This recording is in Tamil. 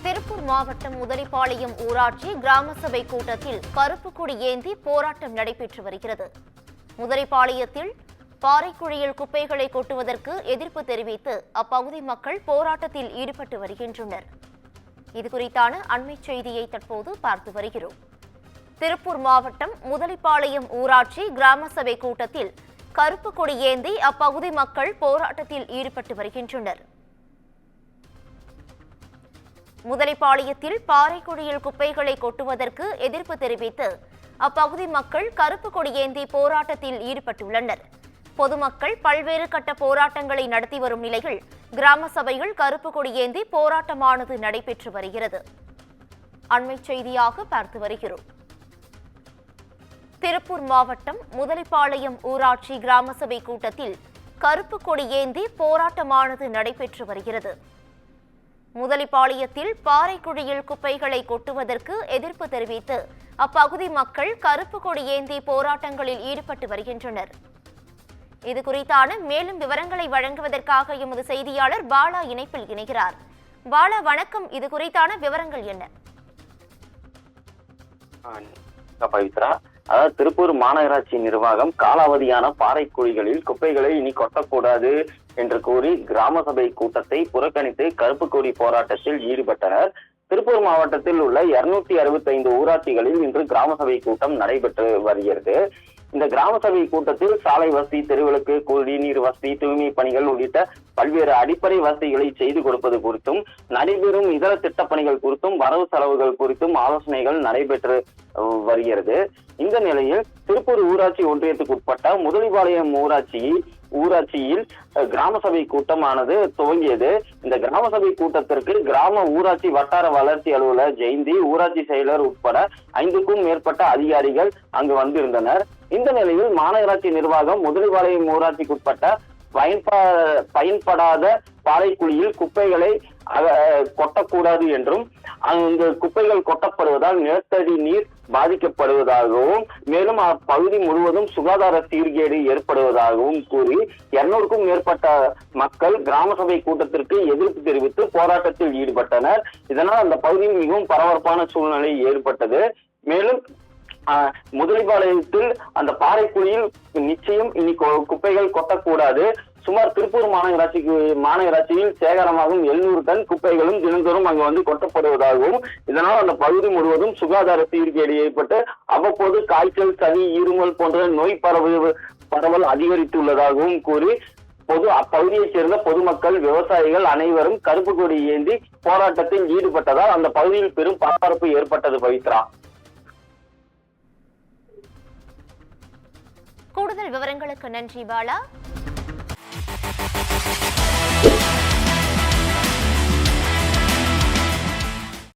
திருப்பூர் மாவட்டம் முதலிப்பாளையம் ஊராட்சி கிராம சபை கூட்டத்தில் கருப்பு கொடி ஏந்தி போராட்டம் நடைபெற்று வருகிறது. முதலிப்பாளையத்தில் பாறைக்குழியில் குப்பைகளை கொட்டுவதற்கு எதிர்ப்பு தெரிவித்து அப்பகுதி மக்கள் போராட்டத்தில் ஈடுபட்டு வருகின்றனர். இதுகுறித்தான அண்மை செய்தியை தற்போது பார்த்து வருகிறோம். திருப்பூர் மாவட்டம் முதலிப்பாளையம் ஊராட்சி கிராம சபை கூட்டத்தில் கருப்பு கொடி ஏந்தி அப்பகுதி மக்கள் போராட்டத்தில் ஈடுபட்டு வருகின்றனர். முதலிப்பாளையத்தில் பாறைக்குழியில் குப்பைகளை கொட்டுவதற்கு எதிர்ப்பு தெரிவித்து அப்பகுதி மக்கள் கருப்பு கொடி ஏந்தி போராட்டத்தில் ஈடுபட்டுள்ளனர். பொதுமக்கள் பல்வேறு கட்ட போராட்டங்களை நடத்தி வரும் நிலையில் கிராம சபையில் கருப்பு கொடி ஏந்தி போராட்டமானது நடைபெற்று வருகிறது. அண்மை செய்தியாக பார்த்து வருகிறோம். திருப்பூர் மாவட்டம் முதலிப்பாளையம் ஊராட்சி கிராம சபை கூட்டத்தில் கருப்பு கொடி ஏந்தி போராட்டமானது நடைபெற்று வருகிறது. முதலிப்பாளையத்தில் பாறைக்குழியில் குப்பைகளை கொட்டுவதற்கு எதிர்ப்பு தெரிவித்து அப்பகுதி மக்கள் கருப்பு கொடி ஏந்தி போராட்டங்களில் ஈடுபட்டு வருகின்றனர். இதுகுறித்தான மேலும் விவரங்களை வழங்குவதற்காக எமது செய்தியாளர் பாலா இணைப்பில் இணைகிறார். பாலா, வணக்கம். இதுகுறித்தான விவரங்கள் என்ன? அதாவது திருப்பூர் மாநகராட்சி நிர்வாகம் காலாவதியான பாறைக்குழிகளில் குப்பைகளை இனி கொட்டக்கூடாது என்று கூறி கிராம சபை கூட்டத்தை புறக்கணித்து கருப்பு கொடி போராட்டத்தில் ஈடுபட்டனர். திருப்பூர் மாவட்டத்தில் உள்ள 265 ஊராட்சிகளில் இன்று கிராம சபை கூட்டம் நடைபெற்று வருகிறது. இந்த கிராம சபை கூட்டத்தில் சாலை வசதி, தெருவிளக்கு, குடிநீர் வசதி, தூய்மை பணிகள் உள்ளிட்ட பல்வேறு அடிப்படை வசதிகளை செய்து கொடுப்பது குறித்தும் நடைபெறும் இதர திட்டப்பணிகள் குறித்தும் வரவு செலவுகள் குறித்தும் ஆலோசனைகள் நடைபெற்று வருகிறது. இந்த நிலையில் திருப்பூர் ஊராட்சி ஒன்றியத்துக்கு உட்பட்ட முதலிப்பாளையம் ஊராட்சியில் கிராம சபை கூட்டமானது துவங்கியது. இந்த கிராம சபை கூட்டத்திற்கு கிராம ஊராட்சி வட்டார வளர்ச்சி அலுவலர் ஜெயந்தி, ஊராட்சி செயலர் உட்பட 5க்கும் மேற்பட்ட அதிகாரிகள் அங்கு வந்திருந்தனர். இந்த நிலையில் மாநகராட்சி நிர்வாகம் முதலிப்பாளையம் ஊராட்சிக்குட்பட்ட பயன்படாத பாறைக்குழியில் குப்பைகளை கொட்டக்கூடாது என்றும் அந்த குப்பைகள் கொட்டப்படுவதால் நிலத்தடி நீர் பாதிக்கப்படுவதாகவும் மேலும் அப்பகுதி முழுவதும் சுகாதார சீர்கேடு ஏற்படுவதாகவும் கூறி 200க்கும் மேற்பட்ட மக்கள் கிராம சபை கூட்டத்திற்கு எதிர்ப்பு தெரிவித்து போராட்டத்தில் ஈடுபட்டனர். இதனால் அந்த பகுதியில் மிகவும் பரபரப்பான சூழ்நிலை ஏற்பட்டது. மேலும் முதலிப்பாளையத்தில் அந்த பாறைக்குழியில் நிச்சயம் இனி குப்பைகள் கொட்டக்கூடாது. சுமார் திருப்பூர் மாநகராட்சியில் சேகரமாகும் 700 டன் குப்பைகளும் தினந்தோறும் அங்கு வந்து கொட்டப்படுவதாகவும் இதனால் அந்த பகுதி முழுவதும் சுகாதார சீர்கேடு ஏற்பட்டு அவ்வப்போது காய்ச்சல், சளி, இருமல் போன்ற நோய் பரவல் அதிகரித்துள்ளதாகவும் கூறி அப்பகுதியைச் சேர்ந்த பொதுமக்கள், விவசாயிகள் அனைவரும் கருப்பு கொடி ஏந்தி போராட்டத்தில் ஈடுபட்டதால் அந்த பகுதியில் பெரும் பரபரப்பு ஏற்பட்டது. பவித்ரா, கூடுதல் விவரங்களுக்கு நன்றி பாலா.